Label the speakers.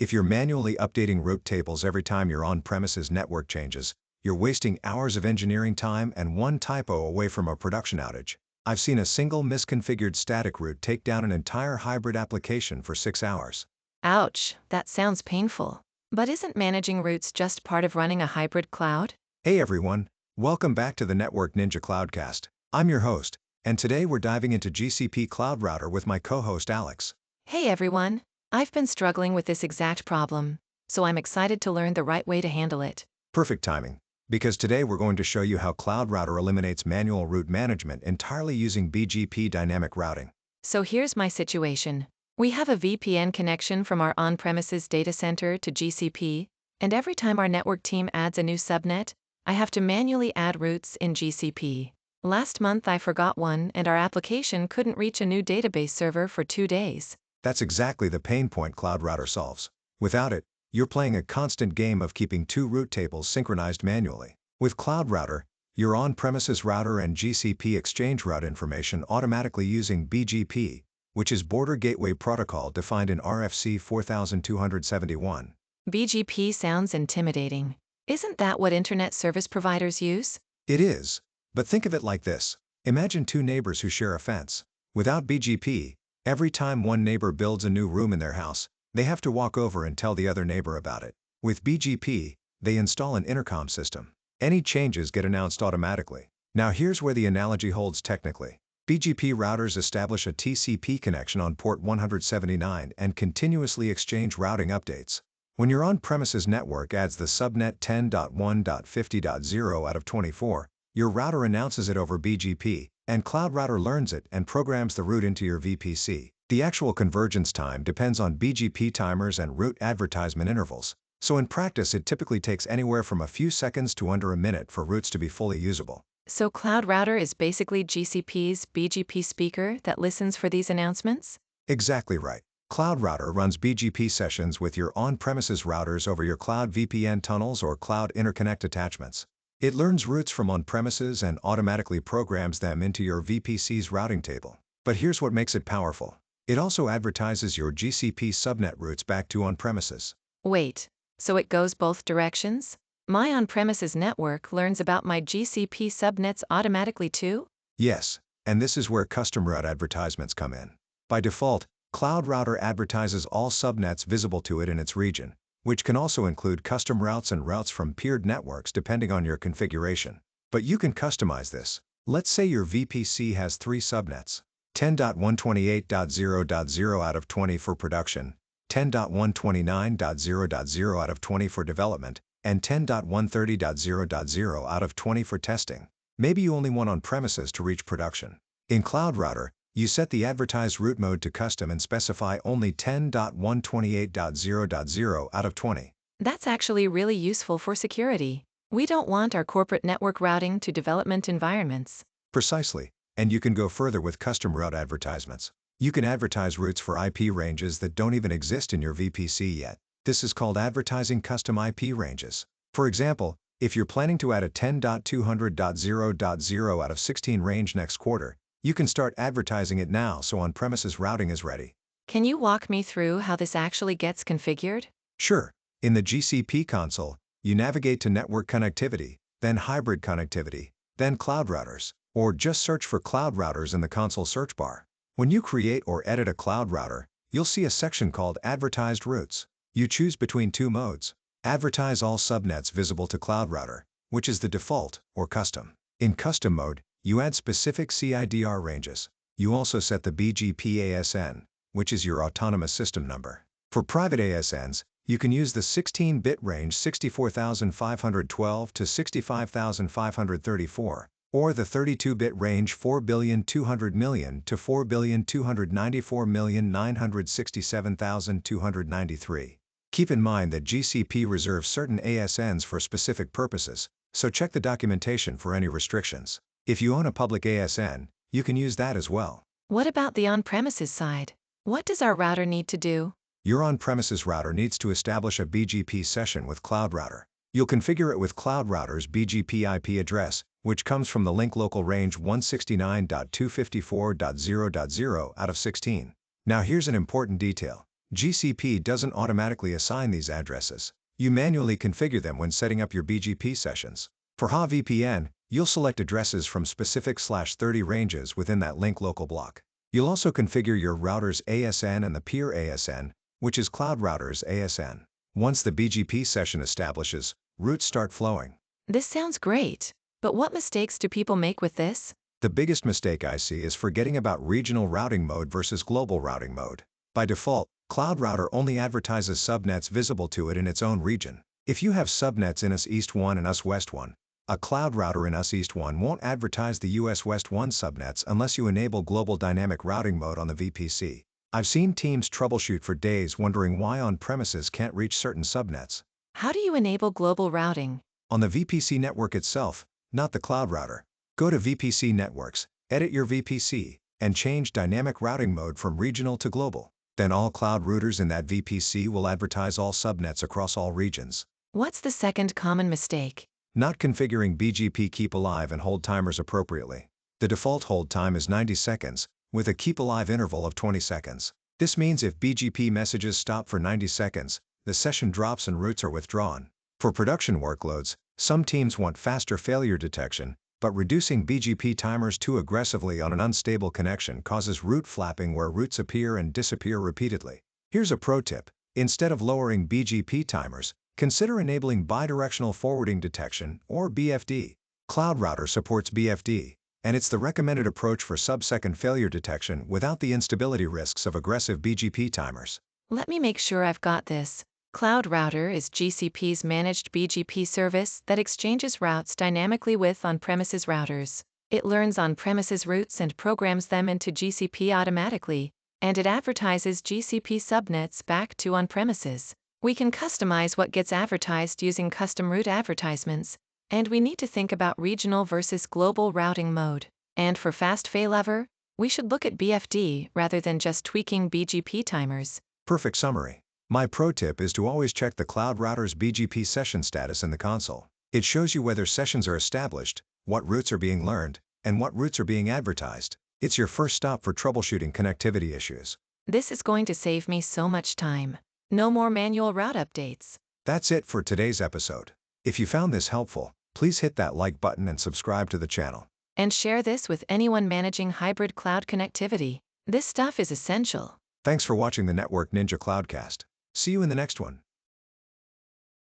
Speaker 1: If you're manually updating route tables every time your on-premises network changes, you're wasting hours of engineering time and one typo away from a production outage. I've seen a single misconfigured static route take down an entire hybrid application for 6 hours.
Speaker 2: Ouch, that sounds painful. But isn't managing routes just part of running a hybrid cloud?
Speaker 1: Hey everyone, welcome back to the Network Ninja Cloudcast. I'm your host, and today we're diving into GCP Cloud Router with my co-host Alex.
Speaker 2: Hey everyone, I've been struggling with this exact problem, so I'm excited to learn the right way to handle it.
Speaker 1: Perfect timing, because today we're going to show you how Cloud Router eliminates manual route management entirely using BGP dynamic routing.
Speaker 2: So here's my situation. We have a VPN connection from our on-premises data center to GCP, and every time our network team adds a new subnet, I have to manually add routes in GCP. Last month I forgot one and our application couldn't reach a new database server for 2 days.
Speaker 1: That's exactly the pain point Cloud Router solves. Without it, you're playing a constant game of keeping two route tables synchronized manually. With Cloud Router, your on-premises router and GCP exchange route information automatically using BGP, which is Border Gateway Protocol defined in RFC 4271.
Speaker 2: BGP sounds intimidating. Isn't that what internet service providers use?
Speaker 1: It is, but think of it like this. Imagine two neighbors who share a fence. Without BGP, every time one neighbor builds a new room in their house, they have to walk over and tell the other neighbor about it. With BGP, they install an intercom system. Any changes get announced automatically. Now here's where the analogy holds technically. BGP routers establish a TCP connection on port 179 and continuously exchange routing updates. When your on-premises network adds the subnet 10.1.50.0 out of 24, your router announces it over BGP, and Cloud Router learns it and programs the route into your VPC. The actual convergence time depends on BGP timers and route advertisement intervals, so in practice it typically takes anywhere from a few seconds to under a minute for routes to be fully usable.
Speaker 2: So Cloud Router is basically GCP's BGP speaker that listens for these announcements?
Speaker 1: Exactly right. Cloud Router runs BGP sessions with your on-premises routers over your cloud VPN tunnels or cloud interconnect attachments. It learns routes from on-premises and automatically programs them into your VPC's routing table. But here's what makes it powerful. It also advertises your GCP subnet routes back to on-premises.
Speaker 2: Wait, so it goes both directions? My on-premises network learns about my GCP subnets automatically too?
Speaker 1: Yes, and this is where custom route advertisements come in. By default, Cloud Router advertises all subnets visible to it in its region, which can also include custom routes and routes from peered networks depending on your configuration. But you can customize this. Let's say your VPC has 3 subnets. 10.128.0.0 out of 20 for production, 10.129.0.0 out of 20 for development, and 10.130.0.0 out of 20 for testing. Maybe you only want on-premises to reach production. In Cloud Router, you set the advertised route mode to custom and specify only 10.128.0.0 out of 20.
Speaker 2: That's actually really useful for security. We don't want our corporate network routing to development environments.
Speaker 1: Precisely. And you can go further with custom route advertisements. You can advertise routes for IP ranges that don't even exist in your VPC yet. This is called advertising custom IP ranges. For example, if you're planning to add a 10.200.0.0 out of 16 range next quarter, you can start advertising it now so on-premises routing is ready.
Speaker 2: Can you walk me through how this actually gets configured?
Speaker 1: Sure. In the GCP console, you navigate to Network Connectivity, then Hybrid Connectivity, then Cloud Routers, or just search for Cloud Routers in the console search bar. When you create or edit a Cloud Router, you'll see a section called Advertised Routes. You choose between 2 modes. Advertise all subnets visible to Cloud Router, which is the default, or custom. In custom mode, you add specific CIDR ranges. You also set the BGP ASN, which is your autonomous system number. For private ASNs, you can use the 16-bit range 64,512 to 65,534, or the 32-bit range 4,200,000,000 to 4,294,967,293. Keep in mind that GCP reserves certain ASNs for specific purposes, so check the documentation for any restrictions. If you own a public ASN, you can use that as well.
Speaker 2: What about the on-premises side? What does our router need to do?
Speaker 1: Your on-premises router needs to establish a BGP session with Cloud Router. You'll configure it with Cloud Router's BGP IP address, which comes from the link local range 169.254.0.0 out of 16. Now here's an important detail. GCP doesn't automatically assign these addresses. You manually configure them when setting up your BGP sessions. For HA-VPN, you'll select addresses from specific /30 ranges within that link local block. You'll also configure your router's ASN and the peer ASN, which is Cloud Router's ASN. Once the BGP session establishes, routes start flowing.
Speaker 2: This sounds great. But what mistakes do people make with this?
Speaker 1: The biggest mistake I see is forgetting about regional routing mode versus global routing mode. By default, Cloud Router only advertises subnets visible to it in its own region. If you have subnets in US East 1 and US West 1, a Cloud Router in US East 1 won't advertise the US West 1 subnets unless you enable global dynamic routing mode on the VPC. I've seen teams troubleshoot for days wondering why on-premises can't reach certain subnets.
Speaker 2: How do you enable global routing?
Speaker 1: On the VPC network itself, not the Cloud Router. Go to VPC Networks, edit your VPC, and change dynamic routing mode from regional to global. Then all cloud routers in that VPC will advertise all subnets across all regions.
Speaker 2: What's the second common mistake?
Speaker 1: Not configuring BGP keep alive and hold timers appropriately. The default hold time is 90 seconds, with a keep alive interval of 20 seconds. This means if BGP messages stop for 90 seconds, the session drops and routes are withdrawn. For production workloads, some teams want faster failure detection, but reducing BGP timers too aggressively on an unstable connection causes route flapping where routes appear and disappear repeatedly. Here's a pro tip. Instead of lowering BGP timers, consider enabling bidirectional forwarding detection, or BFD. Cloud Router supports BFD, and it's the recommended approach for sub-second failure detection without the instability risks of aggressive BGP timers.
Speaker 2: Let me make sure I've got this. Cloud Router is GCP's managed BGP service that exchanges routes dynamically with on-premises routers. It learns on-premises routes and programs them into GCP automatically, and it advertises GCP subnets back to on-premises. We can customize what gets advertised using custom route advertisements, and we need to think about regional versus global routing mode. And for fast failover, we should look at BFD rather than just tweaking BGP timers.
Speaker 1: Perfect summary. My pro tip is to always check the Cloud Router's BGP session status in the console. It shows you whether sessions are established, what routes are being learned, and what routes are being advertised. It's your first stop for troubleshooting connectivity issues.
Speaker 2: This is going to save me so much time. No more manual route updates.
Speaker 1: That's it for today's episode. If you found this helpful, please hit that like button and subscribe to the channel.
Speaker 2: And share this with anyone managing hybrid cloud connectivity. This stuff is essential.
Speaker 1: Thanks for watching the Network Ninja Cloudcast. See you in the next one.